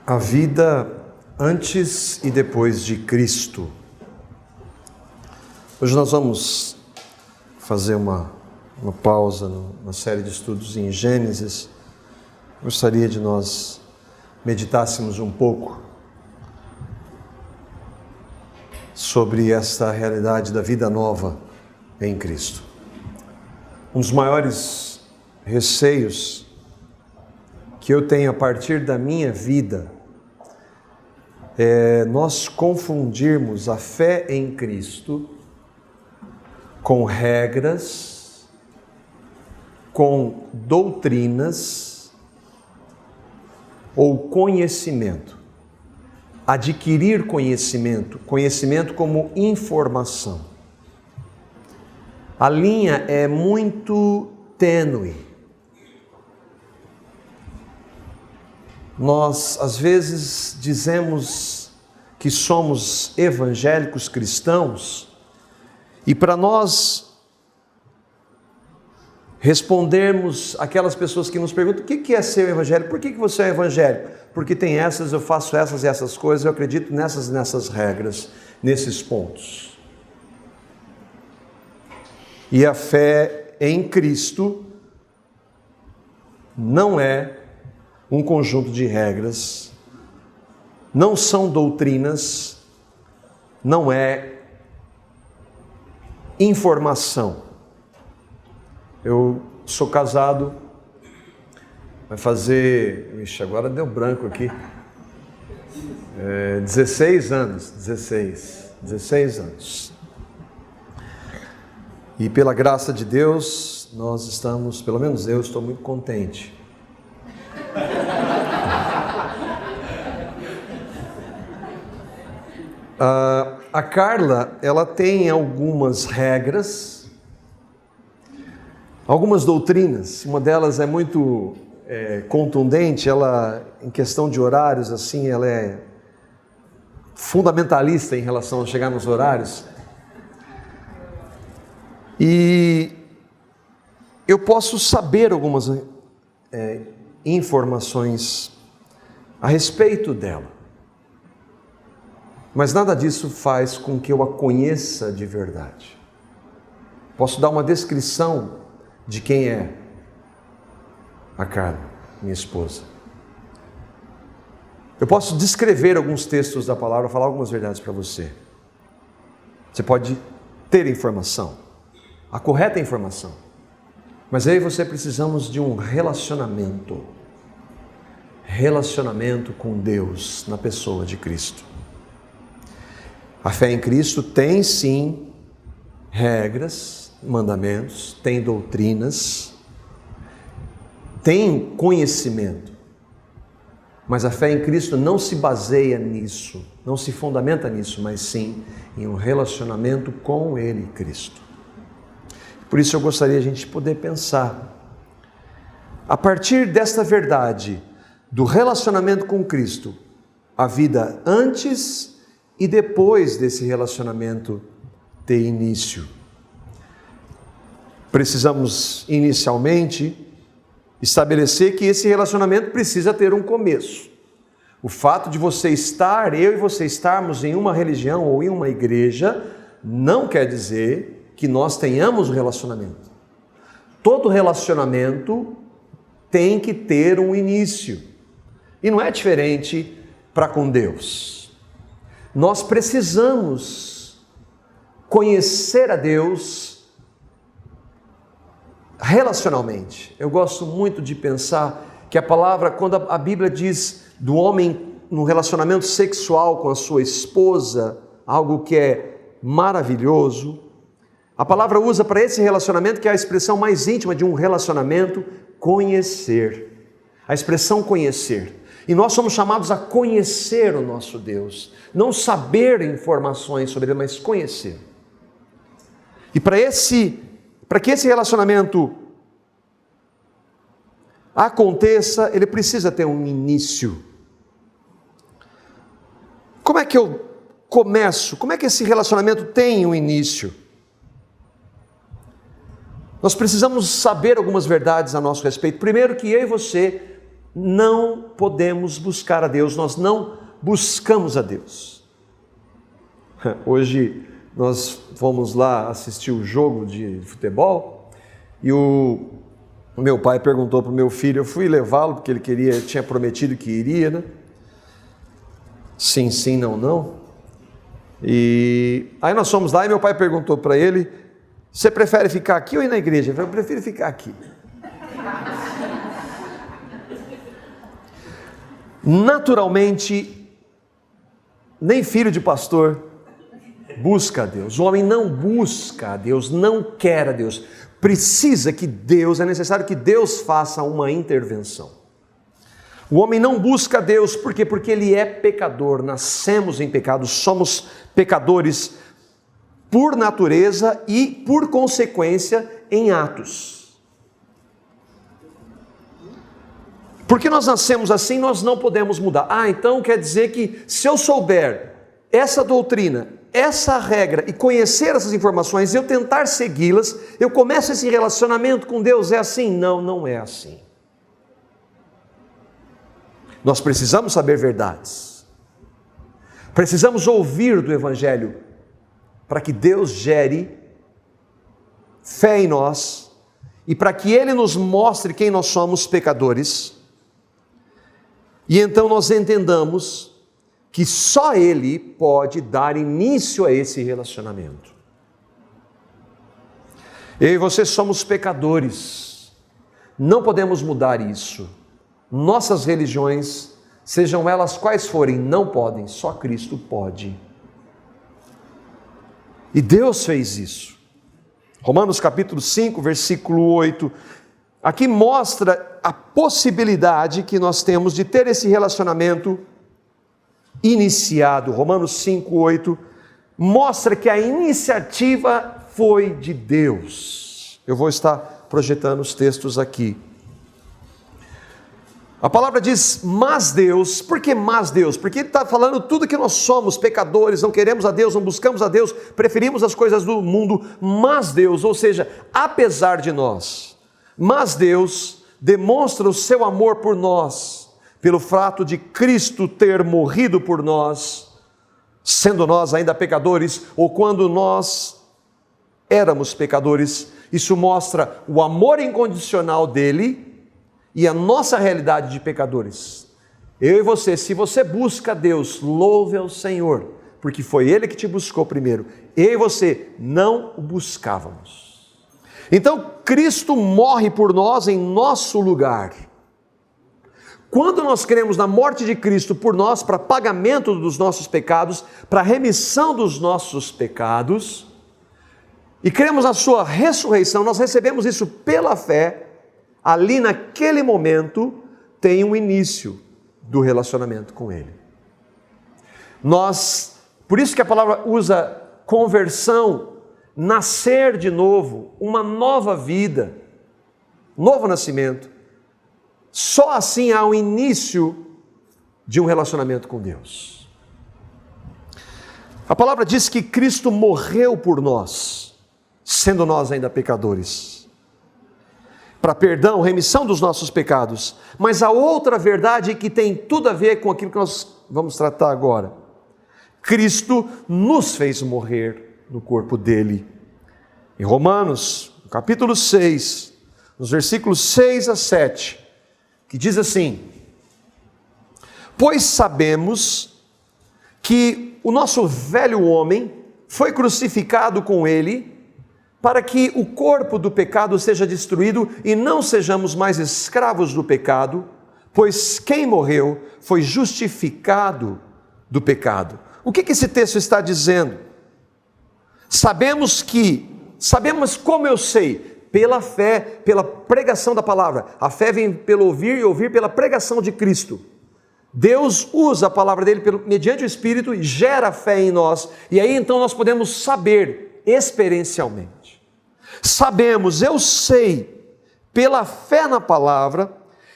A vida antes e depois de Cristo. Hoje nós vamos fazer uma pausa numa série de estudos em Gênesis. Gostaria de nós meditássemos um pouco sobre esta realidade da vida nova em Cristo. Um dos maiores receios que eu tenho a partir da minha vida é nós confundirmos a fé em Cristo com regras, com doutrinas ou conhecimento. Adquirir conhecimento como informação. A linha é muito tênue. Nós, às vezes, dizemos que somos evangélicos cristãos e para nós respondermos aquelas pessoas que nos perguntam: o que é ser evangélico? Por que você é evangélico? Porque tem essas, eu faço essas e essas coisas, eu acredito nessas regras, nesses pontos. E a fé em Cristo não é um conjunto de regras, não são doutrinas, não é informação. Eu sou casado, vai fazer, agora deu branco aqui, 16 anos. E pela graça de Deus, nós estamos, pelo menos eu estou muito contente. A Carla, ela tem algumas regras, algumas doutrinas. Uma delas é muito contundente. Ela, em questão de horários, assim, ela é fundamentalista em relação a chegar nos horários. E eu posso saber algumas informações a respeito dela. Mas nada disso faz com que eu a conheça de verdade. Posso dar uma descrição de quem é a Carla, minha esposa. Eu posso descrever alguns textos da palavra, falar algumas verdades para você. Você pode ter informação, a correta informação. Mas aí você precisamos de um relacionamento. Relacionamento com Deus na pessoa de Cristo. A fé em Cristo tem sim regras, mandamentos, tem doutrinas, tem conhecimento. Mas a fé em Cristo não se baseia nisso, não se fundamenta nisso, mas sim em um relacionamento com Ele, Cristo. Por isso eu gostaria a gente poder pensar, a partir desta verdade, do relacionamento com Cristo, a vida antes e depois desse relacionamento ter início. Precisamos inicialmente estabelecer que esse relacionamento precisa ter um começo. O fato de você estar, eu e você estarmos em uma religião ou em uma igreja, não quer dizer que nós tenhamos um relacionamento. Todo relacionamento tem que ter um início. E não é diferente para com Deus. Nós precisamos conhecer a Deus relacionalmente. Eu gosto muito de pensar que a palavra, quando a Bíblia diz do homem no relacionamento sexual com a sua esposa, algo que é maravilhoso, a palavra usa para esse relacionamento, que é a expressão mais íntima de um relacionamento, conhecer. A expressão conhecer. E nós somos chamados a conhecer o nosso Deus. Não saber informações sobre Ele, mas conhecer. E para que esse relacionamento aconteça, ele precisa ter um início. Como é que eu começo? Como é que esse relacionamento tem um início? Nós precisamos saber algumas verdades a nosso respeito. Primeiro, que eu e você não podemos buscar a Deus, nós não buscamos a Deus. Hoje nós fomos lá assistir o jogo de futebol e o meu pai perguntou para o meu filho, eu fui levá-lo porque ele tinha prometido que iria, né? Sim, sim, não, não. E aí nós fomos lá e meu pai perguntou para ele, você prefere ficar aqui ou ir na igreja? Ele falou, eu prefiro ficar aqui. Naturalmente, nem filho de pastor busca a Deus. O homem não busca a Deus, não quer a Deus. Precisa que Deus, é necessário que Deus faça uma intervenção. O homem não busca a Deus, por quê? Porque ele é pecador, nascemos em pecado, somos pecadores por natureza e por consequência em atos. Porque nós nascemos assim, nós não podemos mudar. Então quer dizer que se eu souber essa doutrina, essa regra e conhecer essas informações, eu tentar segui-las, eu começo esse relacionamento com Deus, é assim? Não, não é assim. Nós precisamos saber verdades. Precisamos ouvir do Evangelho para que Deus gere fé em nós e para que Ele nos mostre quem nós somos, pecadores. E então nós entendamos que só Ele pode dar início a esse relacionamento. Eu e você somos pecadores, não podemos mudar isso. Nossas religiões, sejam elas quais forem, não podem, só Cristo pode. E Deus fez isso. Romanos capítulo 5, versículo 8, aqui mostra a possibilidade que nós temos de ter esse relacionamento iniciado. Romanos 5, 8, mostra que a iniciativa foi de Deus. Eu vou estar projetando os textos aqui. A palavra diz, mas Deus. Por que mas Deus? Porque ele está falando tudo que nós somos, pecadores, não queremos a Deus, não buscamos a Deus, preferimos as coisas do mundo, mas Deus, ou seja, apesar de nós, mas Deus demonstra o seu amor por nós, pelo fato de Cristo ter morrido por nós, sendo nós ainda pecadores, ou quando nós éramos pecadores. Isso mostra o amor incondicional dele, e a nossa realidade de pecadores. Eu e você, se você busca Deus, louve ao Senhor, porque foi Ele que te buscou primeiro. Eu e você não o buscávamos. Então Cristo morre por nós em nosso lugar. Quando nós cremos na morte de Cristo por nós, para pagamento dos nossos pecados, para remissão dos nossos pecados, e cremos na sua ressurreição, nós recebemos isso pela fé. Ali naquele momento tem um início do relacionamento com Ele. Por isso que a palavra usa conversão, nascer de novo, uma nova vida, novo nascimento. Só assim há um início de um relacionamento com Deus. A palavra diz que Cristo morreu por nós, sendo nós ainda pecadores, para perdão, remissão dos nossos pecados. Mas a outra verdade que tem tudo a ver com aquilo que nós vamos tratar agora. Cristo nos fez morrer no corpo dele. Em Romanos, capítulo 6, nos versículos 6 a 7, que diz assim: pois sabemos que o nosso velho homem foi crucificado com ele, para que o corpo do pecado seja destruído e não sejamos mais escravos do pecado, pois quem morreu foi justificado do pecado. O que esse texto está dizendo? Sabemos como eu sei? Pela fé, pela pregação da palavra. A fé vem pelo ouvir e ouvir pela pregação de Cristo. Deus usa a palavra dele mediante o Espírito e gera fé em nós. E aí então nós podemos saber experiencialmente. Sabemos, eu sei, pela fé na palavra,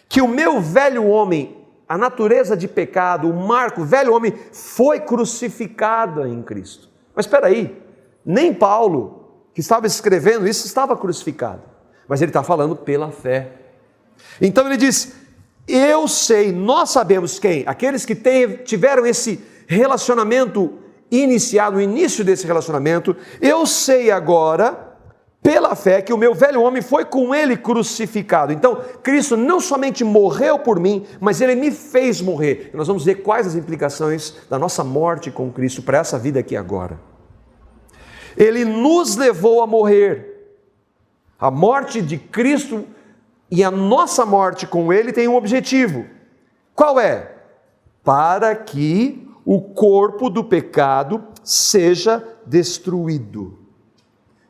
que o meu velho homem, a natureza de pecado, o velho homem, foi crucificado em Cristo. Mas espera aí, nem Paulo, que estava escrevendo isso, estava crucificado. Mas ele está falando pela fé. Então ele diz, eu sei, nós sabemos quem? Aqueles que tiveram esse relacionamento iniciado, o início desse relacionamento, eu sei agora, pela fé, que o meu velho homem foi com ele crucificado. Então, Cristo não somente morreu por mim, mas ele me fez morrer. E nós vamos ver quais as implicações da nossa morte com Cristo para essa vida aqui agora. Ele nos levou a morrer. A morte de Cristo e a nossa morte com ele tem um objetivo. Qual é? Para que o corpo do pecado seja destruído,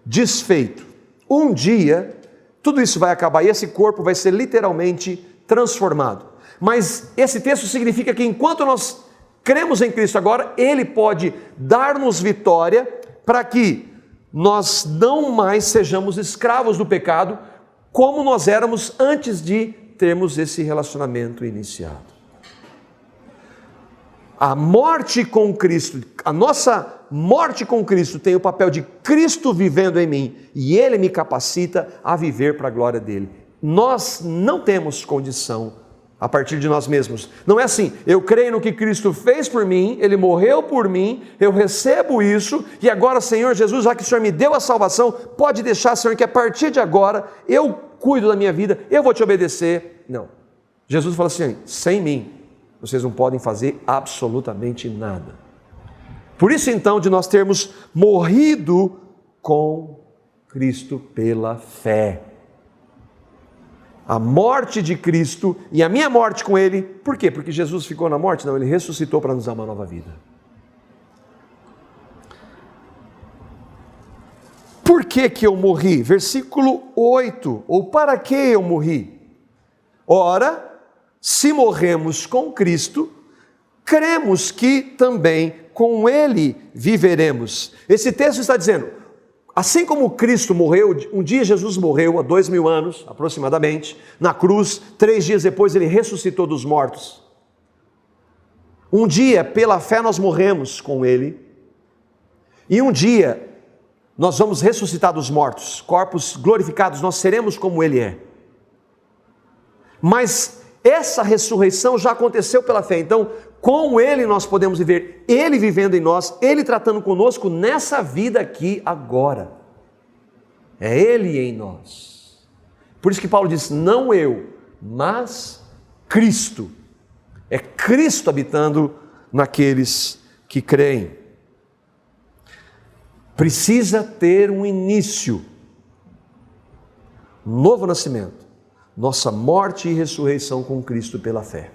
desfeito. Um dia, tudo isso vai acabar e esse corpo vai ser literalmente transformado. Mas esse texto significa que enquanto nós cremos em Cristo agora, Ele pode dar-nos vitória para que nós não mais sejamos escravos do pecado, como nós éramos antes de termos esse relacionamento iniciado. A morte com Cristo, a nossa morte com Cristo tem o papel de Cristo vivendo em mim e Ele me capacita a viver para a glória dEle. Nós não temos condição a partir de nós mesmos. Não é assim, eu creio no que Cristo fez por mim, Ele morreu por mim, eu recebo isso e agora, Senhor Jesus, já que o Senhor me deu a salvação, pode deixar, Senhor, que a partir de agora eu cuido da minha vida, eu vou te obedecer. Não. Jesus fala assim, sem mim, vocês não podem fazer absolutamente nada. Por isso então, de nós termos morrido com Cristo pela fé. A morte de Cristo e a minha morte com Ele, por quê? Porque Jesus ficou na morte? Não, Ele ressuscitou para nos dar uma nova vida. Por que que eu morri? Versículo 8, ou para que eu morri? Ora, se morremos com Cristo, cremos que também com Ele viveremos. Esse texto está dizendo, assim como Cristo morreu, um dia Jesus morreu há 2000 anos, aproximadamente, na cruz, 3 dias depois Ele ressuscitou dos mortos. Um dia, pela fé, nós morremos com Ele, e um dia nós vamos ressuscitar dos mortos, corpos glorificados, nós seremos como Ele é. Mas essa ressurreição já aconteceu pela fé, então com Ele nós podemos viver, Ele vivendo em nós, Ele tratando conosco nessa vida aqui agora. É Ele em nós. Por isso que Paulo diz, não eu, mas Cristo. É Cristo habitando naqueles que creem. Precisa ter um início, novo nascimento. Nossa morte e ressurreição com Cristo pela fé.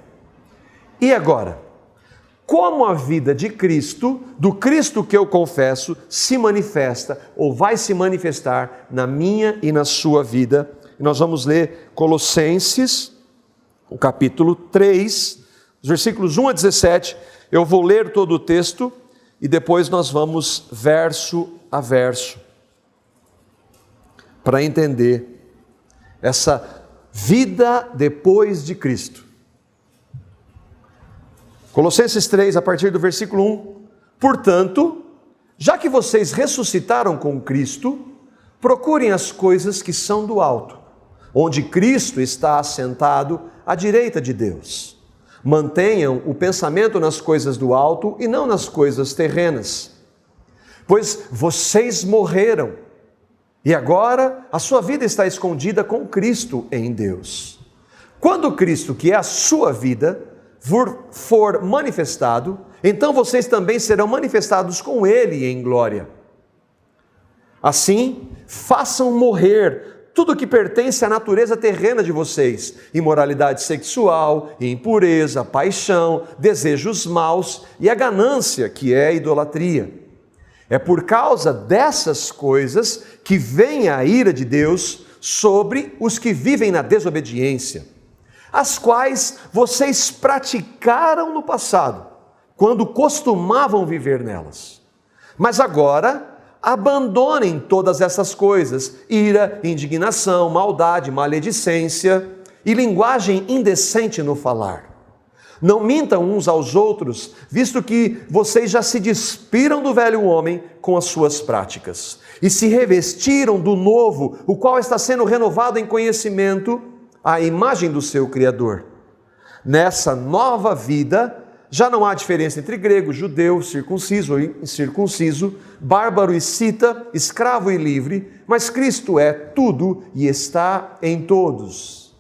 E agora, como a vida de Cristo, do Cristo que eu confesso, se manifesta ou vai se manifestar na minha e na sua vida? E nós vamos ler Colossenses, o capítulo 3, os versículos 1 a 17. Eu vou ler todo o texto e depois nós vamos verso a verso para entender essa vida depois de Cristo. Colossenses 3, a partir do versículo 1. Portanto, já que vocês ressuscitaram com Cristo, procurem as coisas que são do alto, onde Cristo está assentado à direita de Deus. Mantenham o pensamento nas coisas do alto e não nas coisas terrenas. Pois vocês morreram, e agora a sua vida está escondida com Cristo em Deus. Quando Cristo, que é a sua vida, for manifestado, então vocês também serão manifestados com Ele em glória. Assim, façam morrer tudo que pertence à natureza terrena de vocês: imoralidade sexual, impureza, paixão, desejos maus e a ganância, que é a idolatria. É por causa dessas coisas que vem a ira de Deus sobre os que vivem na desobediência, as quais vocês praticaram no passado, quando costumavam viver nelas. Mas agora, abandonem todas essas coisas: ira, indignação, maldade, maledicência e linguagem indecente no falar. Não mintam uns aos outros, visto que vocês já se despiram do velho homem com as suas práticas, e se revestiram do novo, o qual está sendo renovado em conhecimento à imagem do seu Criador. Nessa nova vida, já não há diferença entre grego, judeu, circunciso ou incircunciso, bárbaro e cita, escravo e livre, mas Cristo é tudo e está em todos.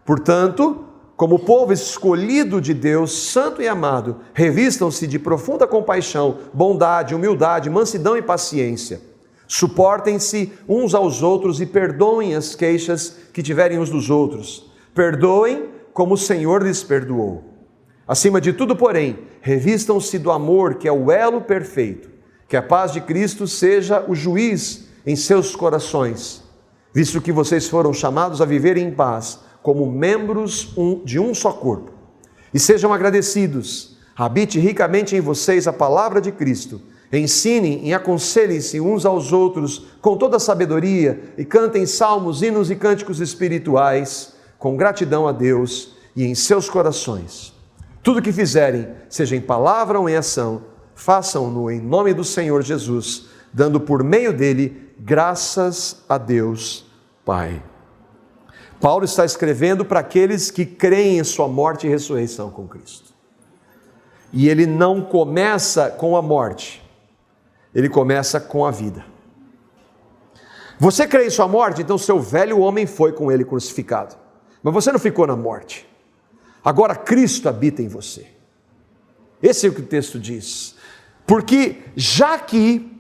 Portanto, como povo escolhido de Deus, santo e amado, revistam-se de profunda compaixão, bondade, humildade, mansidão e paciência. Suportem-se uns aos outros e perdoem as queixas que tiverem uns dos outros. Perdoem como o Senhor lhes perdoou. Acima de tudo, porém, revistam-se do amor, que é o elo perfeito. Que a paz de Cristo seja o juiz em seus corações, visto que vocês foram chamados a viver em paz, como membros de um só corpo. E sejam agradecidos. Habite ricamente em vocês a palavra de Cristo. Ensinem e aconselhem-se uns aos outros com toda a sabedoria e cantem salmos, hinos e cânticos espirituais com gratidão a Deus e em seus corações. Tudo que fizerem, seja em palavra ou em ação, façam-no em nome do Senhor Jesus, dando por meio dele graças a Deus Pai. Paulo está escrevendo para aqueles que creem em sua morte e ressurreição com Cristo. E ele não começa com a morte, ele começa com a vida. Você crê em sua morte, então seu velho homem foi com ele crucificado. Mas você não ficou na morte. Agora Cristo habita em você. Esse é o que o texto diz. Porque já que,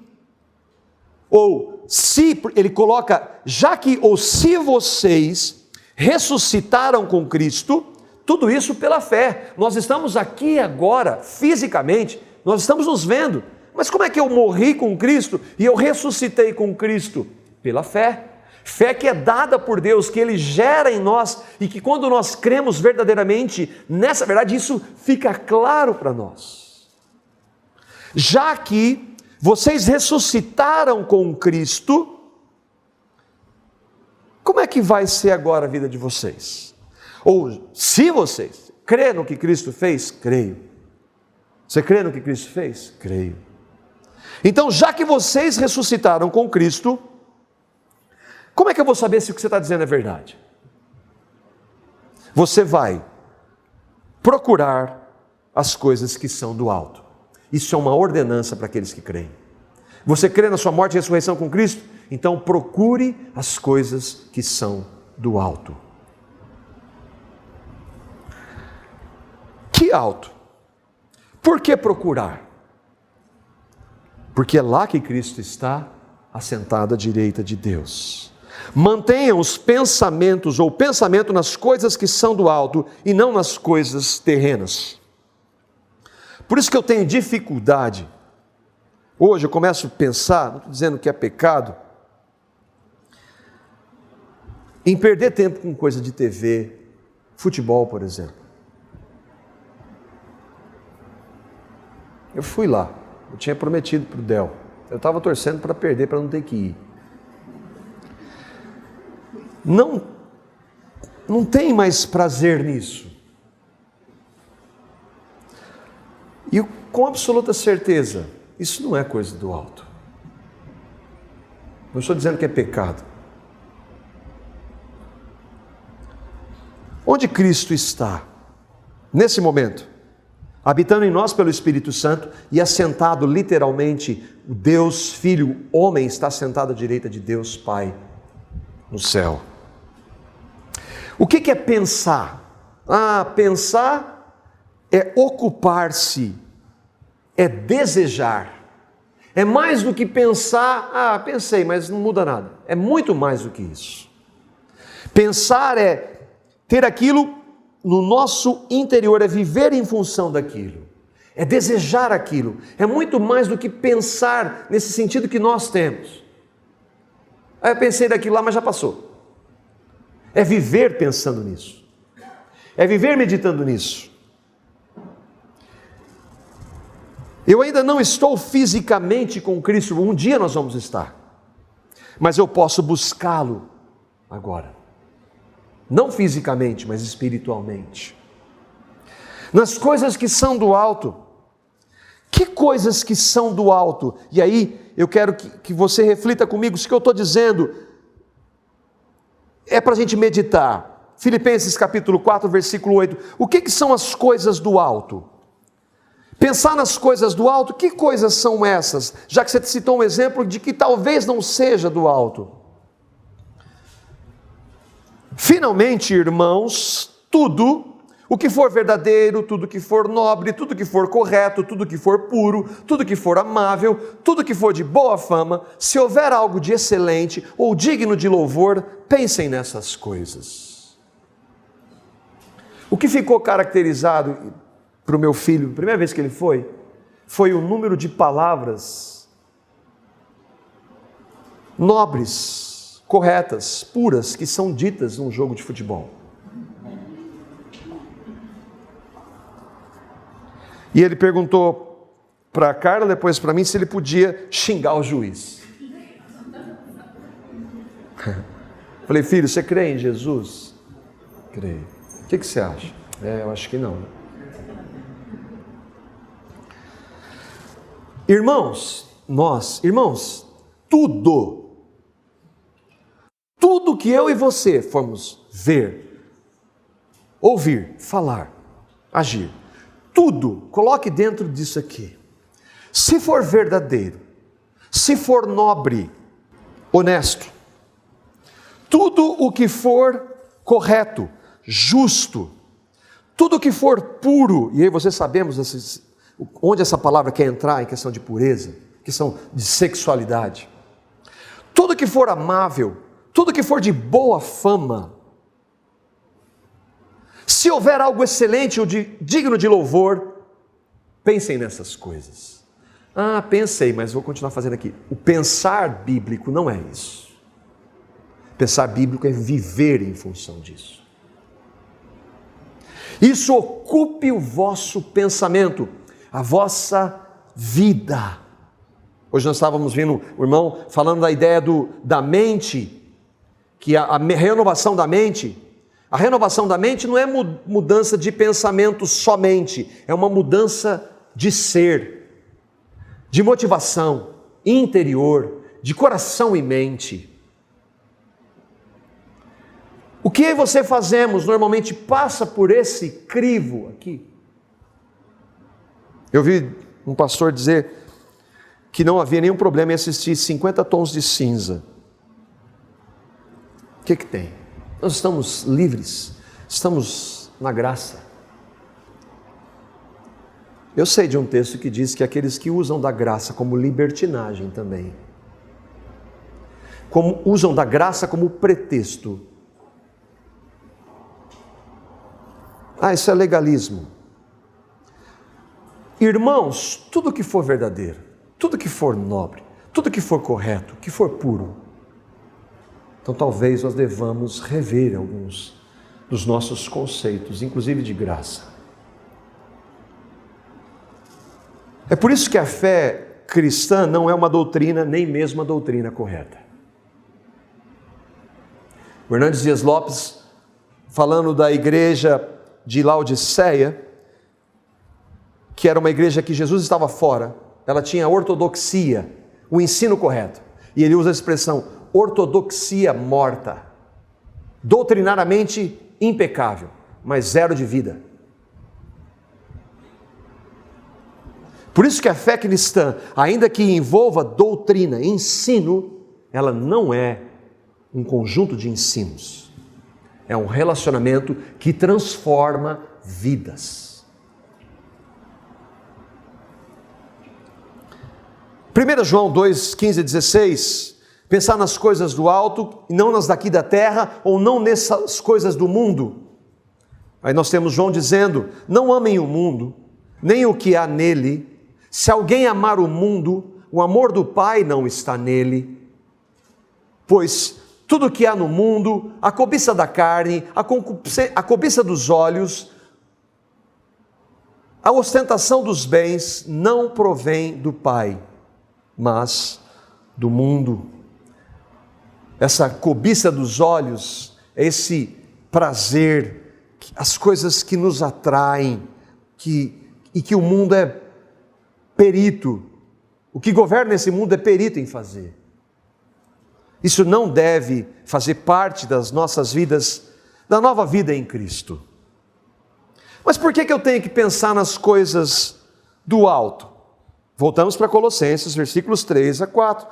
ou se, ele coloca, já que ou se vocês ressuscitaram com Cristo, tudo isso pela fé. Nós estamos aqui agora, fisicamente, nós estamos nos vendo. Mas como é que eu morri com Cristo e eu ressuscitei com Cristo? Pela fé. Fé que é dada por Deus, que Ele gera em nós e que quando nós cremos verdadeiramente nessa verdade, isso fica claro para nós. Já que vocês ressuscitaram com Cristo, como é que vai ser agora a vida de vocês? Ou se vocês crê no que Cristo fez, creio. Você crê no que Cristo fez? Creio. Então, já que vocês ressuscitaram com Cristo, como é que eu vou saber se o que você está dizendo é verdade? Você vai procurar as coisas que são do alto. Isso é uma ordenança para aqueles que creem. Você crê na sua morte e ressurreição com Cristo? Então procure as coisas que são do alto. Que alto? Por que procurar? Porque é lá que Cristo está assentado à direita de Deus. Mantenham os pensamentos ou pensamento nas coisas que são do alto e não nas coisas terrenas. Por isso que eu tenho dificuldade. Hoje eu começo a pensar, não estou dizendo que é pecado, em perder tempo com coisa de TV, futebol, por exemplo. Eu fui lá, eu tinha prometido para o Del, eu estava torcendo para perder, para não ter que ir. Não tem mais prazer nisso. E com absoluta certeza, isso não é coisa do alto. Não estou dizendo que é pecado. Onde Cristo está, nesse momento, habitando em nós pelo Espírito Santo e assentado literalmente, o Deus Filho, homem, está sentado à direita de Deus Pai no céu. O que é pensar? Pensar é ocupar-se, é desejar. É mais do que pensar, pensei, mas não muda nada. É muito mais do que isso. Pensar é ter aquilo no nosso interior, é viver em função daquilo. É desejar aquilo. É muito mais do que pensar nesse sentido que nós temos. Eu pensei daquilo lá, mas já passou. É viver pensando nisso. É viver meditando nisso. Eu ainda não estou fisicamente com Cristo, um dia nós vamos estar. Mas eu posso buscá-lo agora. Não fisicamente, mas espiritualmente. Nas coisas que são do alto. Que coisas que são do alto? E aí, eu quero que você reflita comigo, isso que eu estou dizendo é para a gente meditar. Filipenses capítulo 4, versículo 8. O que são as coisas do alto? Pensar nas coisas do alto, que coisas são essas? Já que você citou um exemplo de que talvez não seja do alto. Finalmente, irmãos, tudo o que for verdadeiro, tudo que for nobre, tudo que for correto, tudo que for puro, tudo que for amável, tudo que for de boa fama, se houver algo de excelente ou digno de louvor, pensem nessas coisas. O que ficou caracterizado para o meu filho, a primeira vez que ele foi o número de palavras nobres, corretas, puras, que são ditas num jogo de futebol. E ele perguntou para a Carla, depois para mim, se ele podia xingar o juiz. Falei, filho, você crê em Jesus? Creio. O que você acha? Eu acho que não. Irmãos, tudo que eu e você formos ver, ouvir, falar, agir, tudo, coloque dentro disso aqui. Se for verdadeiro, se for nobre, honesto, tudo o que for correto, justo, tudo o que for puro, e aí você sabemos onde essa palavra quer entrar em questão de pureza, questão de sexualidade, tudo que for amável, tudo que for de boa fama, se houver algo excelente ou digno de louvor, pensem nessas coisas. Pensei, mas vou continuar fazendo aqui. O pensar bíblico não é isso. Pensar bíblico é viver em função disso. Isso ocupe o vosso pensamento, a vossa vida. Hoje nós estávamos vendo o irmão falando da ideia da mente, que a renovação da mente. A renovação da mente não é mudança de pensamento somente, é uma mudança de ser, de motivação interior, de coração e mente. O que eu e você fazemos normalmente passa por esse crivo aqui. Eu vi um pastor dizer que não havia nenhum problema em assistir 50 tons de cinza. O que tem? Nós estamos livres, estamos na graça. Eu sei de um texto que diz que aqueles que usam da graça como libertinagem também, usam da graça como pretexto. Isso é legalismo. Irmãos, tudo que for verdadeiro, tudo que for nobre, tudo que for correto, que for puro, então talvez nós devamos rever alguns dos nossos conceitos, inclusive de graça. É por isso que a fé cristã não é uma doutrina, nem mesmo a doutrina correta. O Hernandes Dias Lopes, falando da igreja de Laodiceia, que era uma igreja que Jesus estava fora, ela tinha ortodoxia, o ensino correto, e ele usa a expressão ortodoxia morta, doutrinariamente impecável, mas zero de vida. Por isso que a fé cristã, ainda que envolva doutrina, ensino, ela não é um conjunto de ensinos, é um relacionamento que transforma vidas. 1 João 2, 15 e 16, pensar nas coisas do alto, e não nas daqui da terra, ou não nessas coisas do mundo. Aí nós temos João dizendo, não amem o mundo, nem o que há nele. Se alguém amar o mundo, o amor do Pai não está nele. Pois tudo o que há no mundo, a cobiça da carne, a cobiça dos olhos, a ostentação dos bens, não provém do Pai, mas do mundo. Essa cobiça dos olhos, esse prazer, as coisas que nos atraem, e que o mundo é perito, o que governa esse mundo é perito em fazer. Isso não deve fazer parte das nossas vidas, da nova vida em Cristo. Mas por que eu tenho que pensar nas coisas do alto? Voltamos para Colossenses, versículos 3 a 4.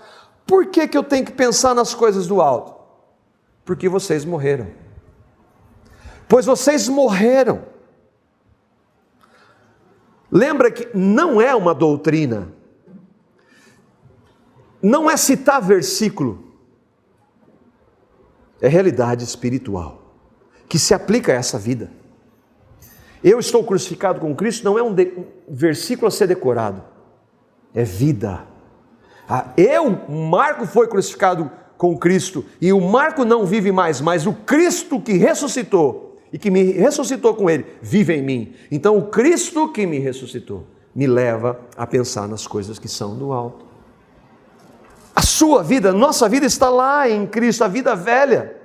Por que eu tenho que pensar nas coisas do alto? Porque vocês morreram. Pois vocês morreram. Lembra que não é uma doutrina, não é citar versículo, é realidade espiritual, que se aplica a essa vida. Eu estou crucificado com Cristo não é um versículo a ser decorado, é vida. Marco foi crucificado com Cristo, e o Marco não vive mais, mas o Cristo que ressuscitou, e que me ressuscitou com Ele, vive em mim. Então o Cristo que me ressuscitou, me leva a pensar nas coisas que são do alto. A sua vida, nossa vida está lá em Cristo, a vida velha.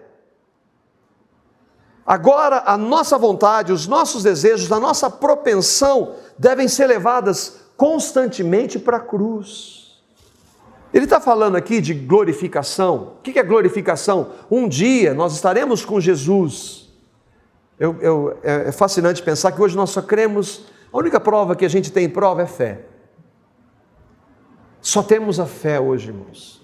Agora a nossa vontade, os nossos desejos, a nossa propensão devem ser levadas constantemente para a cruz. Ele está falando aqui de glorificação. O que é glorificação? Um dia nós estaremos com Jesus. É fascinante pensar que hoje nós só cremos, a única prova que a gente tem prova é fé. Só temos a fé hoje, irmãos.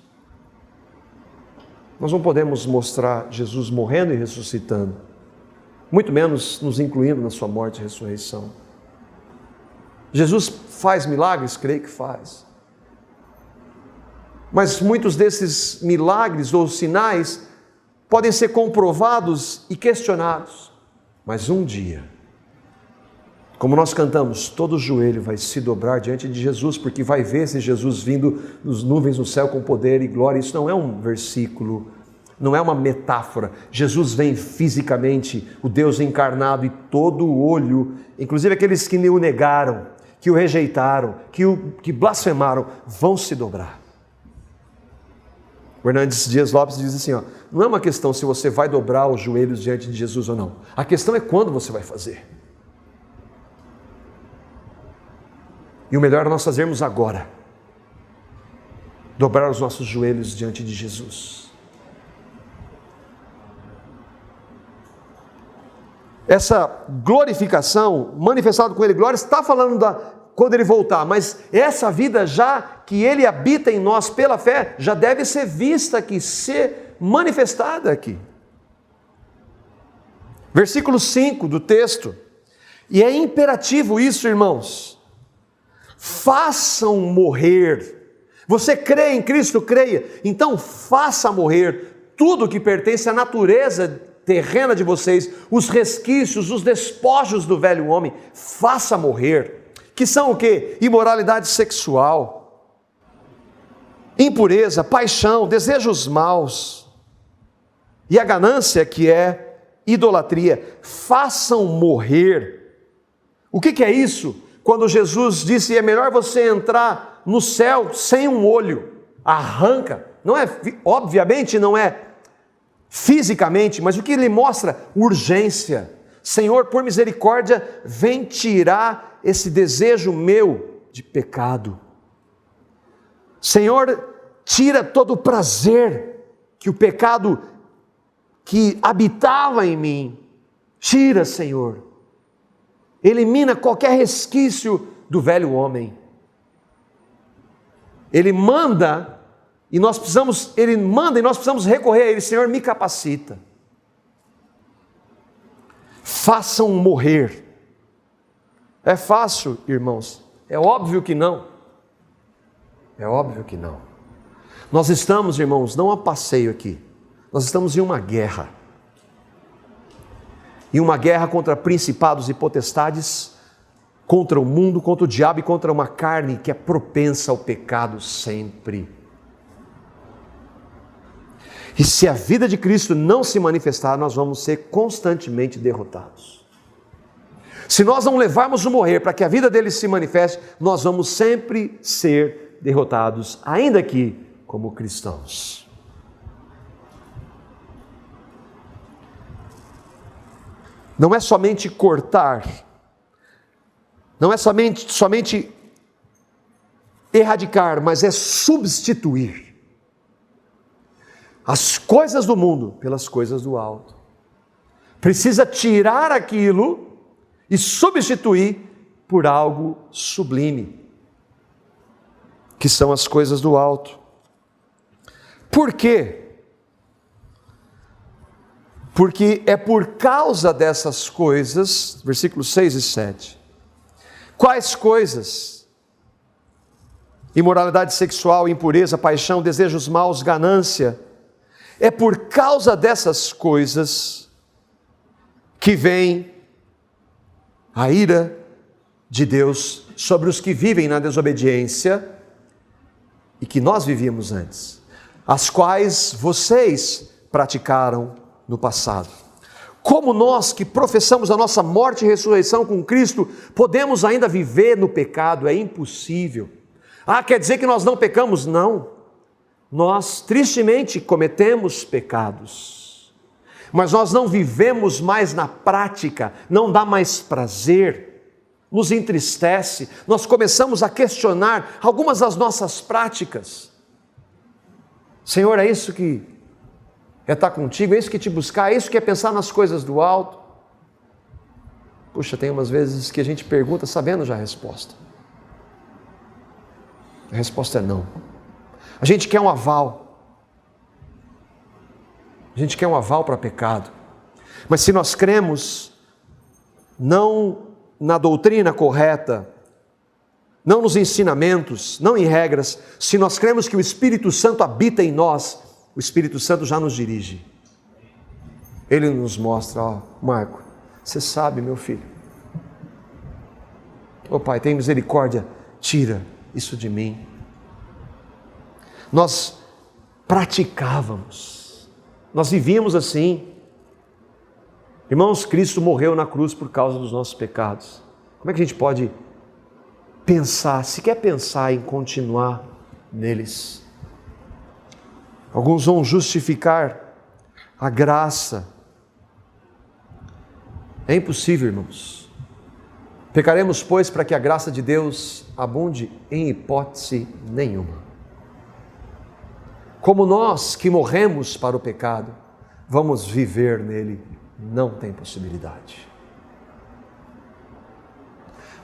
Nós não podemos mostrar Jesus morrendo e ressuscitando, muito menos nos incluindo na sua morte e ressurreição. Jesus faz milagres? Creio que faz. Mas muitos desses milagres ou sinais podem ser comprovados e questionados. Mas um dia, como nós cantamos, todo joelho vai se dobrar diante de Jesus, porque vai ver esse Jesus vindo nos nuvens no céu com poder e glória. Isso não é um versículo, não é uma metáfora. Jesus vem fisicamente, o Deus encarnado, e todo olho, inclusive aqueles que o negaram, que o rejeitaram, que blasfemaram, vão se dobrar. O Hernandes Dias Lopes diz assim, não é uma questão se você vai dobrar os joelhos diante de Jesus ou não. A questão é quando você vai fazer. E o melhor é nós fazermos agora. Dobrar os nossos joelhos diante de Jesus. Essa glorificação, manifestada com Ele, glória, está falando quando Ele voltar, mas essa vida já que Ele habita em nós pela fé, já deve ser vista aqui, ser manifestada aqui. Versículo 5 do texto, e é imperativo isso, irmãos, façam morrer. Você crê em Cristo? Creia, então faça morrer tudo que pertence à natureza terrena de vocês, os resquícios, os despojos do velho homem, faça morrer. Que são o quê? Imoralidade sexual, impureza, paixão, desejos maus, e a ganância, que é idolatria. Façam morrer. O que é isso? Quando Jesus disse, é melhor você entrar no céu sem um olho, arranca, não é, obviamente não é fisicamente, mas o que ele mostra? Urgência. Senhor, por misericórdia, vem tirar esse desejo meu de pecado. Senhor, tira todo o prazer que o pecado que habitava em mim. Tira, Senhor. Elimina qualquer resquício do velho homem. Ele manda e nós precisamos recorrer a Ele. Senhor, me capacita. Façam morrer. É fácil, irmãos? É óbvio que não. É óbvio que não. Nós estamos, irmãos, não a passeio aqui. Nós estamos em uma guerra. Em uma guerra contra principados e potestades, contra o mundo, contra o diabo e contra uma carne que é propensa ao pecado sempre. E se a vida de Cristo não se manifestar, nós vamos ser constantemente derrotados. Se nós não levarmos o morrer para que a vida dele se manifeste, nós vamos sempre ser derrotados, ainda que como cristãos. Não é somente cortar, não é somente erradicar, mas é substituir as coisas do mundo pelas coisas do alto. Precisa tirar aquilo e substituir por algo sublime, que são as coisas do alto. Por quê? Porque é por causa dessas coisas, versículos 6 e 7. Quais coisas? Imoralidade sexual, impureza, paixão, desejos maus, ganância. É por causa dessas coisas que vem a ira de Deus sobre os que vivem na desobediência e que nós vivíamos antes, as quais vocês praticaram no passado. Como nós que professamos a nossa morte e ressurreição com Cristo, podemos ainda viver no pecado? É impossível. Quer dizer que nós não pecamos? Não. Nós tristemente cometemos pecados, mas nós não vivemos mais na prática, não dá mais prazer, nos entristece, nós começamos a questionar algumas das nossas práticas. Senhor, é isso que é estar contigo, é isso que te buscar, é isso que é pensar nas coisas do alto? Puxa, tem umas vezes que a gente pergunta sabendo já a resposta. A resposta é não. A gente quer um aval. A gente quer um aval para pecado. Mas se nós cremos não na doutrina correta, não nos ensinamentos, não em regras, se nós cremos que o Espírito Santo habita em nós, o Espírito Santo já nos dirige. Ele nos mostra, Marco, você sabe, meu filho. Pai, tem misericórdia, tira isso de mim. Nós praticávamos, nós vivíamos assim. Irmãos, Cristo morreu na cruz por causa dos nossos pecados. Como é que a gente pode pensar, se quer pensar em continuar neles? Alguns vão justificar a graça. É impossível, irmãos. Pecaremos, pois, para que a graça de Deus abunde? Em hipótese nenhuma. Como nós que morremos para o pecado, vamos viver nele? Não tem possibilidade.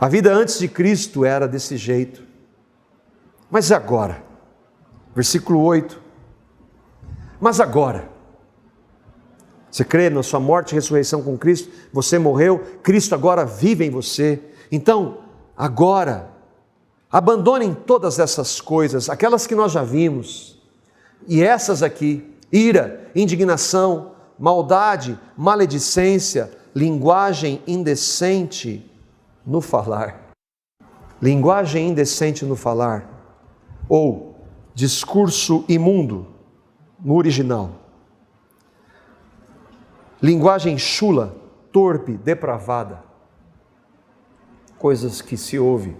A vida antes de Cristo era desse jeito. Mas agora, versículo 8. Mas agora, você crê na sua morte e ressurreição com Cristo? Você morreu, Cristo agora vive em você. Então, agora, abandonem todas essas coisas, aquelas que nós já vimos. E essas aqui, ira, indignação, maldade, maledicência, linguagem indecente no falar. Linguagem indecente no falar, ou discurso imundo no original. Linguagem chula, torpe, depravada. Coisas que se ouve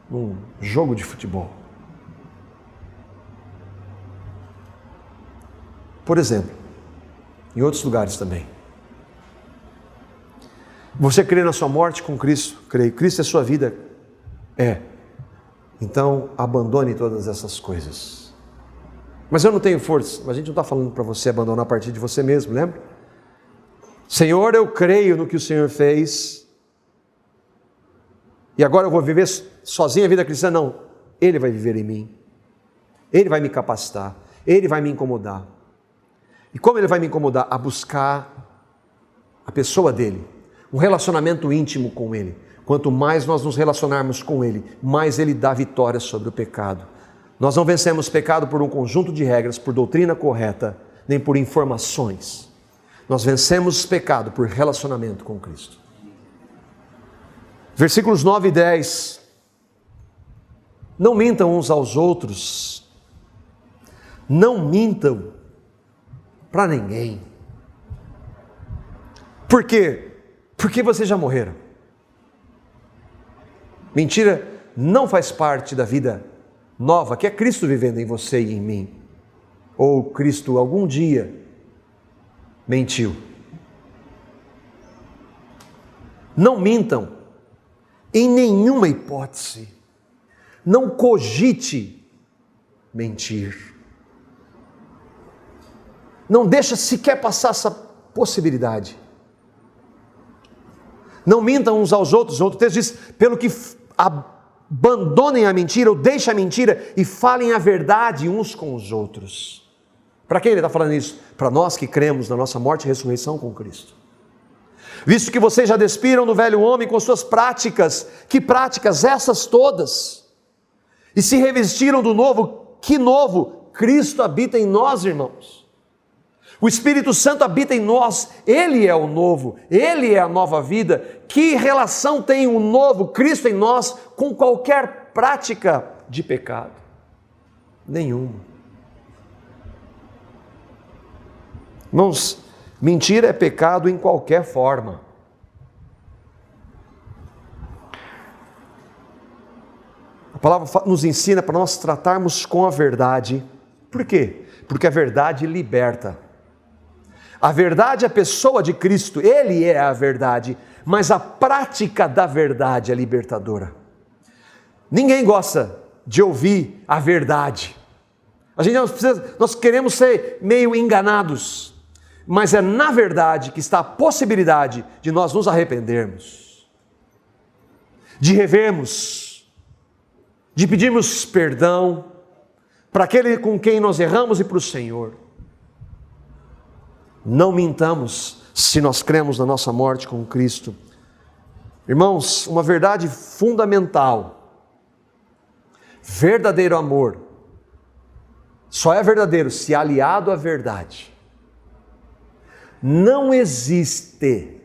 num jogo de futebol. Por exemplo, em outros lugares também. Você crê na sua morte com Cristo? Creio. Cristo é sua vida? É. Então, abandone todas essas coisas. Mas eu não tenho força. Mas a gente não está falando para você abandonar a partir de você mesmo, lembra? Senhor, eu creio no que o Senhor fez. E agora eu vou viver sozinho a vida cristã? Não. Ele vai viver em mim. Ele vai me capacitar. Ele vai me incomodar. E como ele vai me incomodar? A buscar a pessoa dele, um relacionamento íntimo com ele. Quanto mais nós nos relacionarmos com ele, mais ele dá vitória sobre o pecado. Nós não vencemos pecado por um conjunto de regras, por doutrina correta, nem por informações. Nós vencemos pecado por relacionamento com Cristo. Versículos 9 e 10. Não mintam uns aos outros. Não mintam para ninguém. Por quê? Porque vocês já morreram. Mentira não faz parte da vida nova, que é Cristo vivendo em você e em mim. Ou Cristo algum dia mentiu. Não mintam em nenhuma hipótese. Não cogite mentir. Não deixa sequer passar essa possibilidade. Não mintam uns aos outros. Outro texto diz, pelo que abandonem a mentira ou deixem a mentira e falem a verdade uns com os outros. Para quem ele está falando isso? Para nós que cremos na nossa morte e ressurreição com Cristo. Visto que vocês já despiram do velho homem com suas práticas, que práticas? Essas todas. E se revestiram do novo, que novo? Cristo habita em nós, irmãos. O Espírito Santo habita em nós, Ele é o novo, Ele é a nova vida. Que relação tem o novo, Cristo em nós, com qualquer prática de pecado? Nenhuma. Irmãos, mentira é pecado em qualquer forma. A palavra nos ensina para nós tratarmos com a verdade. Por quê? Porque a verdade liberta. A verdade é a pessoa de Cristo, Ele é a verdade, mas a prática da verdade é libertadora. Ninguém gosta de ouvir a verdade. Nós queremos ser meio enganados, mas é na verdade que está a possibilidade de nós nos arrependermos, de revermos, de pedirmos perdão para aquele com quem nós erramos e para o Senhor. Não mintamos se nós cremos na nossa morte com Cristo. Irmãos, uma verdade fundamental: verdadeiro amor só é verdadeiro se aliado à verdade. Não existe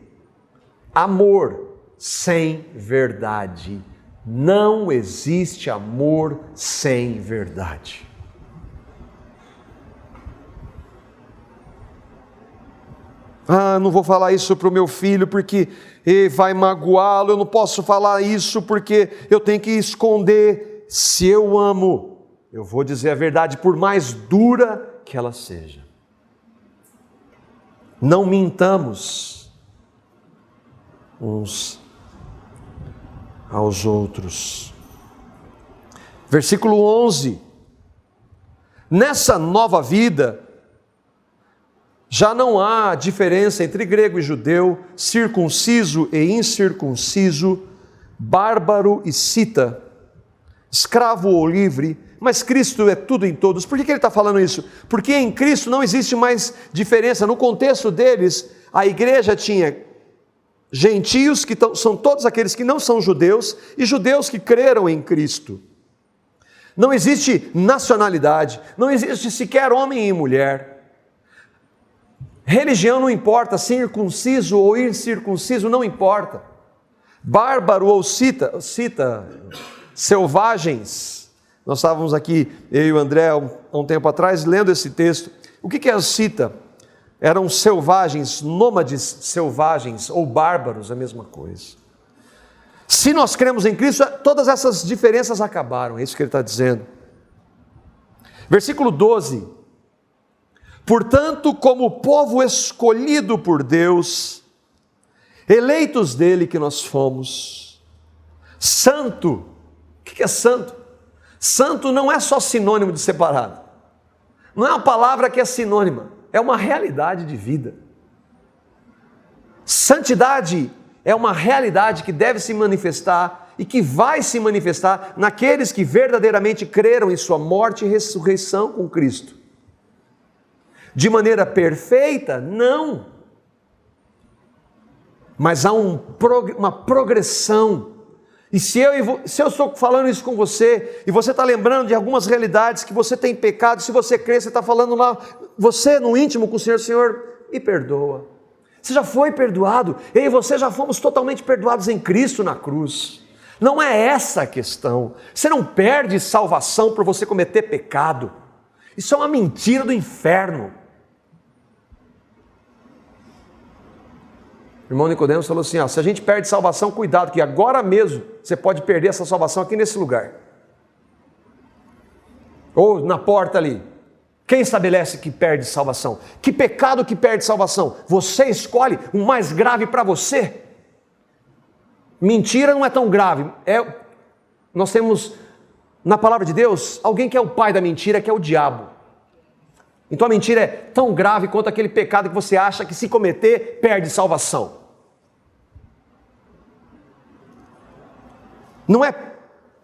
amor sem verdade. Não existe amor sem verdade. Não vou falar isso para o meu filho porque vai magoá-lo, eu não posso falar isso porque eu tenho que esconder. Se eu amo, eu vou dizer a verdade, por mais dura que ela seja. Não mintamos uns aos outros. Versículo 11. Nessa nova vida, já não há diferença entre grego e judeu, circunciso e incircunciso, bárbaro e cita, escravo ou livre, mas Cristo é tudo em todos. Por que ele está falando isso? Porque em Cristo não existe mais diferença. No contexto deles, a igreja tinha gentios, que são todos aqueles que não são judeus, e judeus que creram em Cristo. Não existe nacionalidade, não existe sequer homem e mulher. Religião não importa, circunciso ou incircunciso não importa. Bárbaro ou cita, selvagens. Nós estávamos aqui, eu e o André, há um tempo atrás, lendo esse texto. O que é a cita? Eram selvagens, nômades selvagens ou bárbaros, a mesma coisa. Se nós cremos em Cristo, todas essas diferenças acabaram, é isso que ele está dizendo. Versículo 12. Portanto, como povo escolhido por Deus, eleitos dele que nós fomos, santo. O que é santo? Santo não é só sinônimo de separado. Não é uma palavra que é sinônima, é uma realidade de vida. Santidade é uma realidade que deve se manifestar e que vai se manifestar naqueles que verdadeiramente creram em sua morte e ressurreição com Cristo. De maneira perfeita? Não. Mas há uma progressão. E se eu estou falando isso com você, e você está lembrando de algumas realidades que você tem pecado, se você crê, você está falando lá, você no íntimo com o Senhor, Senhor, me perdoa. Você já foi perdoado, eu e você já fomos totalmente perdoados em Cristo na cruz. Não é essa a questão. Você não perde salvação por você cometer pecado. Isso é uma mentira do inferno. O irmão Nicodemos falou assim, se a gente perde salvação, cuidado, que agora mesmo você pode perder essa salvação aqui nesse lugar. Ou na porta ali. Quem estabelece que perde salvação? Que pecado que perde salvação? Você escolhe o mais grave para você. Mentira não é tão grave. Nós temos, na palavra de Deus, alguém que é o pai da mentira, que é o diabo. Então a mentira é tão grave quanto aquele pecado que você acha que se cometer, perde salvação. Não é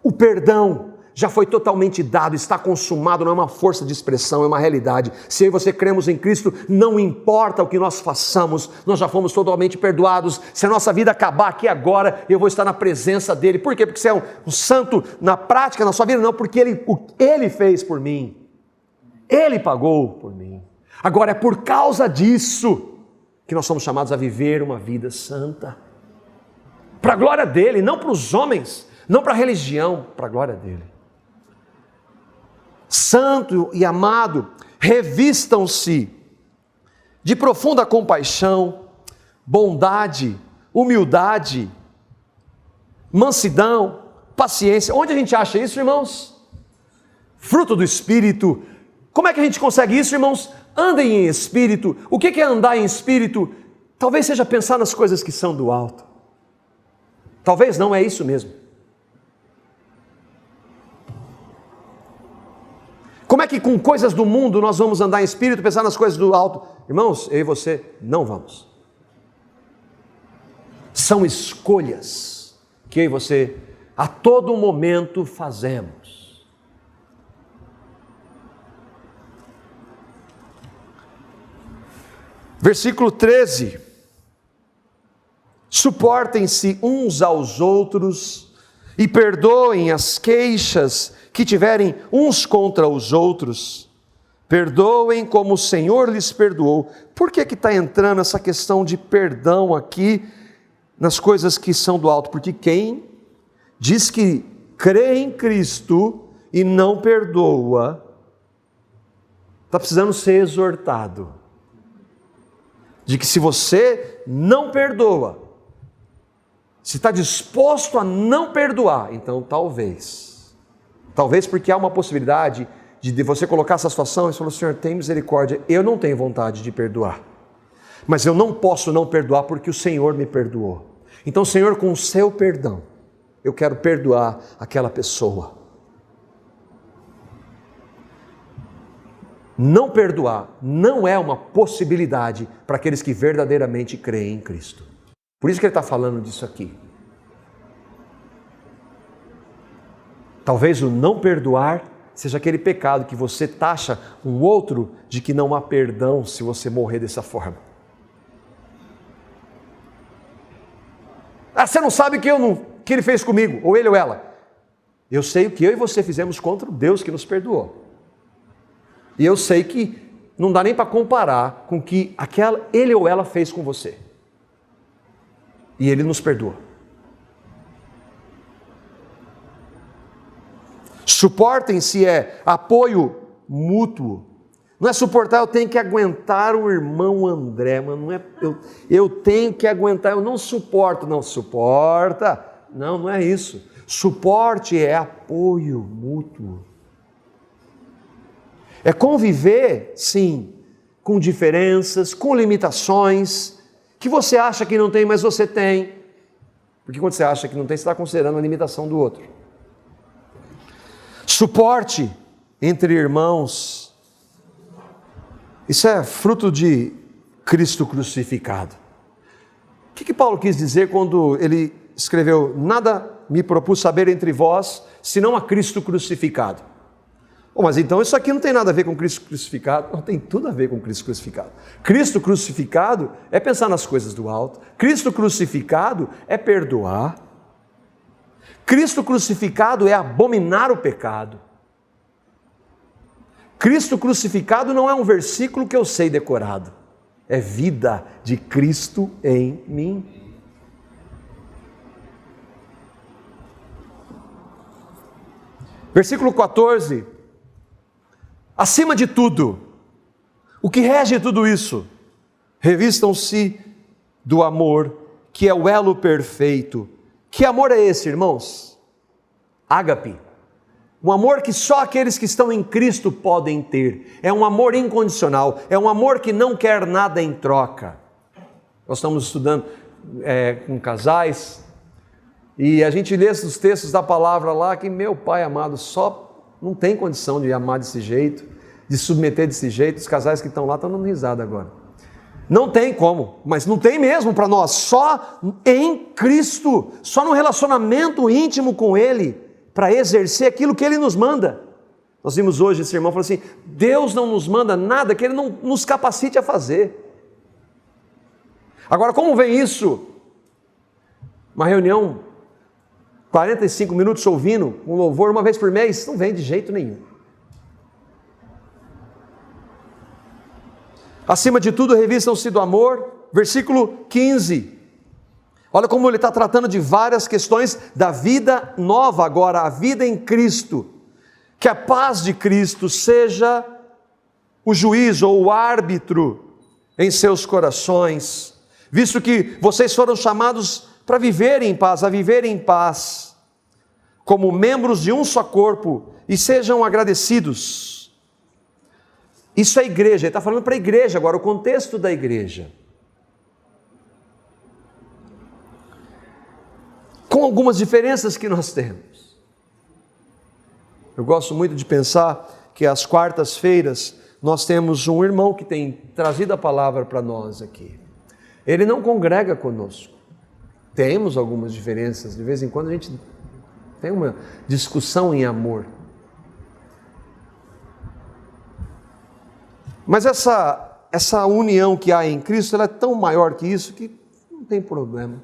o perdão, já foi totalmente dado, está consumado, não é uma força de expressão, é uma realidade. Se eu e você cremos em Cristo, não importa o que nós façamos, nós já fomos totalmente perdoados. Se a nossa vida acabar aqui agora, eu vou estar na presença dEle. Por quê? Porque você é um santo na prática, na sua vida? Não, porque Ele fez por mim. Ele pagou por mim. Agora é por causa disso que nós somos chamados a viver uma vida santa. Para a glória dEle, não para os homens, não para a religião, para a glória dEle. Santo e amado, revistam-se de profunda compaixão, bondade, humildade, mansidão, paciência. Onde a gente acha isso, irmãos? Fruto do Espírito. Como é que a gente consegue isso, irmãos? Andem em Espírito. O que é andar em Espírito? Talvez seja pensar nas coisas que são do alto. Talvez não, é isso mesmo. Como é que com coisas do mundo nós vamos andar em Espírito, pensar nas coisas do alto? Irmãos, eu e você não vamos. São escolhas que eu e você a todo momento fazemos. Versículo 13. Suportem-se uns aos outros e perdoem as queixas que tiverem uns contra os outros. Perdoem como o Senhor lhes perdoou. Por que está entrando essa questão de perdão aqui nas coisas que são do alto? Porque quem diz que crê em Cristo e não perdoa, está precisando ser exortado. De que se você não perdoa, se está disposto a não perdoar, então talvez porque há uma possibilidade de você colocar essa situação e falar: Senhor, tem misericórdia, eu não tenho vontade de perdoar, mas eu não posso não perdoar porque o Senhor me perdoou. Então, Senhor, com o seu perdão, eu quero perdoar aquela pessoa. Não perdoar não é uma possibilidade para aqueles que verdadeiramente creem em Cristo. Por isso que ele está falando disso aqui. Talvez o não perdoar seja aquele pecado que você taxa um outro de que não há perdão se você morrer dessa forma. Ah, você não sabe o que ele fez comigo, ou ele ou ela. Eu sei o que eu e você fizemos contra o Deus que nos perdoou. E eu sei que não dá nem para comparar com o que ele ou ela fez com você. E ele nos perdoa. Suportem-se é apoio mútuo. Não é suportar, eu tenho que aguentar o irmão André, mas não é eu tenho que aguentar, eu não suporto, não suporta. Não é isso. Suporte é apoio mútuo. É conviver, sim, com diferenças, com limitações, que você acha que não tem, mas você tem. Porque quando você acha que não tem, você está considerando a limitação do outro. Suporte entre irmãos. Isso é fruto de Cristo crucificado. O que Paulo quis dizer quando ele escreveu: nada me propus saber entre vós, senão a Cristo crucificado? Mas então isso aqui não tem nada a ver com Cristo crucificado? Não, tem tudo a ver com Cristo crucificado. Cristo crucificado é pensar nas coisas do alto. Cristo crucificado é perdoar. Cristo crucificado é abominar o pecado. Cristo crucificado não é um versículo que eu sei decorado. É vida de Cristo em mim. Versículo 14. Acima de tudo, o que rege tudo isso? Revistam-se do amor, que é o elo perfeito. Que amor é esse, irmãos? Ágape. Um amor que só aqueles que estão em Cristo podem ter. É um amor incondicional. É um amor que não quer nada em troca. Nós estamos estudando com casais e a gente lê os textos da palavra lá que meu pai amado só não tem condição de amar desse jeito, de submeter desse jeito. Os casais que estão lá estão dando risada agora. Não tem como, mas não tem mesmo para nós, só em Cristo, só no relacionamento íntimo com Ele, para exercer aquilo que Ele nos manda. Nós vimos hoje esse irmão falou assim: Deus não nos manda nada que Ele não nos capacite a fazer. Agora, como vem isso? Uma reunião, 45 minutos ouvindo um louvor uma vez por mês, não vem de jeito nenhum. Acima de tudo, revistam-se do amor, versículo 15. Olha como ele está tratando de várias questões da vida nova agora, a vida em Cristo. Que a paz de Cristo seja o juiz ou o árbitro em seus corações, visto que vocês foram chamados para viverem em paz, a viverem em paz, como membros de um só corpo, e sejam agradecidos. Isso é igreja, ele está falando para a igreja agora, o contexto da igreja. Com algumas diferenças que nós temos. Eu gosto muito de pensar que às quartas-feiras nós temos um irmão que tem trazido a palavra para nós aqui. Ele não congrega conosco. Temos algumas diferenças, de vez em quando a gente tem uma discussão em amor. Mas essa união que há em Cristo, ela é tão maior que isso, que não tem problema.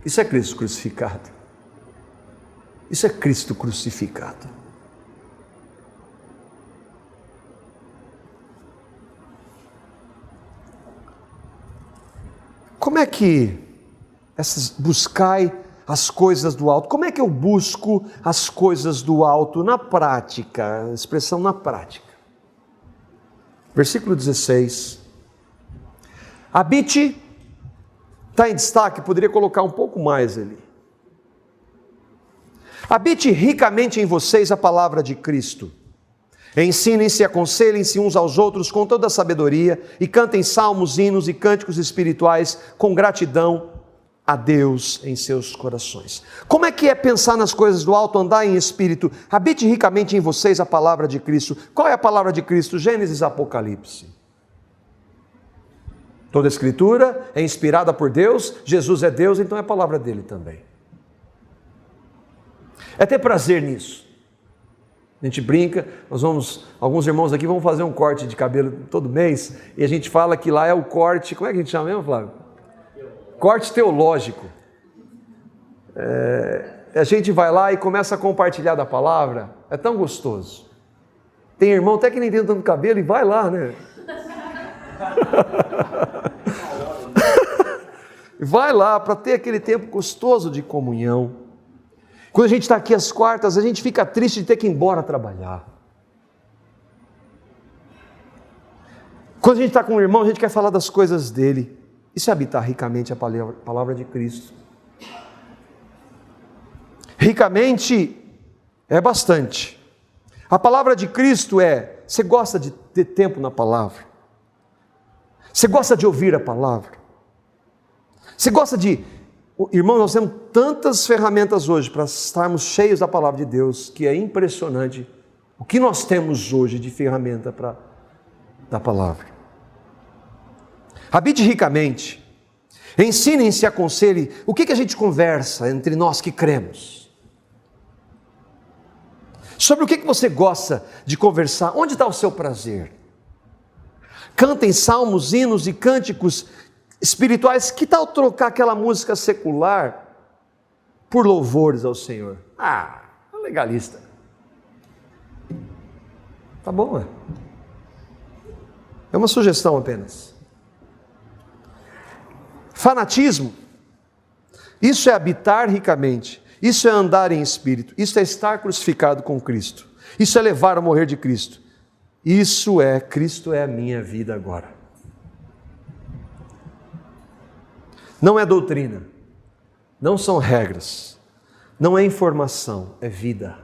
Isso é Cristo crucificado. Isso é Cristo crucificado. Como é que buscai as coisas do alto? Como é que eu busco as coisas do alto na prática? A expressão na prática. Versículo 16. Habite, está em destaque, poderia colocar um pouco mais ali. Habite ricamente em vocês a palavra de Cristo. Ensinem-se e aconselhem-se uns aos outros com toda a sabedoria e cantem salmos, hinos e cânticos espirituais com gratidão a Deus em seus corações. Como é que é pensar nas coisas do alto, andar em espírito? Habite ricamente em vocês a palavra de Cristo. Qual é a palavra de Cristo? Gênesis, Apocalipse. Toda a escritura é inspirada por Deus, Jesus é Deus, então é a palavra dele também. É ter prazer nisso. A gente brinca, alguns irmãos aqui vão fazer um corte de cabelo todo mês, e a gente fala que lá é o corte, como é que a gente chama mesmo, Flávio? Corte teológico. A gente vai lá e começa a compartilhar da palavra, é tão gostoso. Tem irmão até que nem tem tanto cabelo e vai lá, né? Vai lá para ter aquele tempo gostoso de comunhão. Quando a gente está aqui às quartas, a gente fica triste de ter que ir embora trabalhar. Quando a gente está com um irmão, a gente quer falar das coisas dele. Isso é habitar ricamente a palavra de Cristo. Ricamente é bastante. A palavra de Cristo você gosta de ter tempo na palavra? Você gosta de ouvir a palavra? Você gosta de... Irmão, nós temos tantas ferramentas hoje para estarmos cheios da palavra de Deus, que é impressionante o que nós temos hoje de ferramenta da palavra. Habite ricamente, ensinem-se e aconselhem. O que a gente conversa entre nós que cremos? Sobre o que você gosta de conversar? Onde está o seu prazer? Cantem salmos, hinos e cânticos espirituais. Que tal trocar aquela música secular por louvores ao Senhor? Legalista. Tá bom, é uma sugestão apenas. Fanatismo, isso é habitar ricamente, isso é andar em espírito, isso é estar crucificado com Cristo, isso é levar ao morrer de Cristo, Cristo é a minha vida agora. Não é doutrina, não são regras, não é informação, é vida.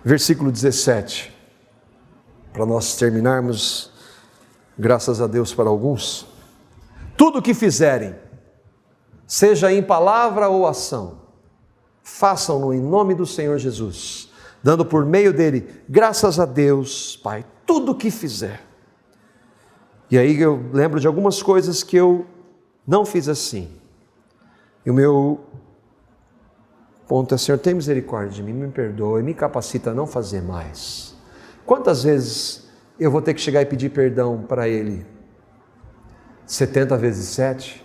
Versículo 17, para nós terminarmos, graças a Deus para alguns. Tudo o que fizerem, seja em palavra ou ação, façam-no em nome do Senhor Jesus, dando por meio dele graças a Deus, Pai. Tudo o que fizer, E aí eu lembro de algumas coisas que eu não fiz assim. E o meu ponto é: Senhor, tem misericórdia de mim, me perdoe, me capacita a não fazer mais. Quantas vezes eu vou ter que chegar e pedir perdão para Ele? 70 vezes 7?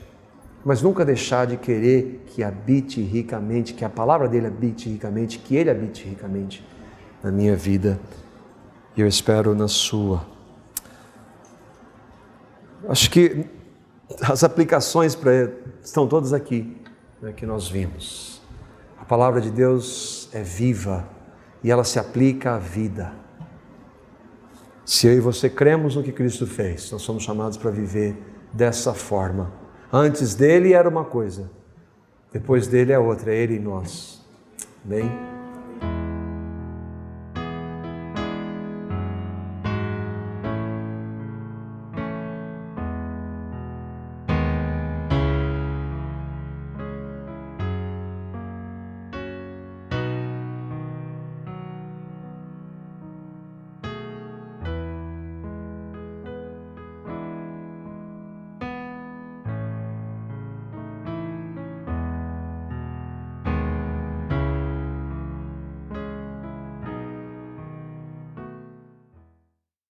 Mas nunca deixar de querer que habite ricamente, que a palavra dele habite ricamente, que Ele habite ricamente na minha vida. E eu espero na sua. Acho que as aplicações estão todas aqui, né, que nós vimos. A palavra de Deus é viva e ela se aplica à vida. Se eu e você cremos no que Cristo fez, nós somos chamados para viver dessa forma. Antes dele era uma coisa, depois dele é outra, é Ele em nós. Amém?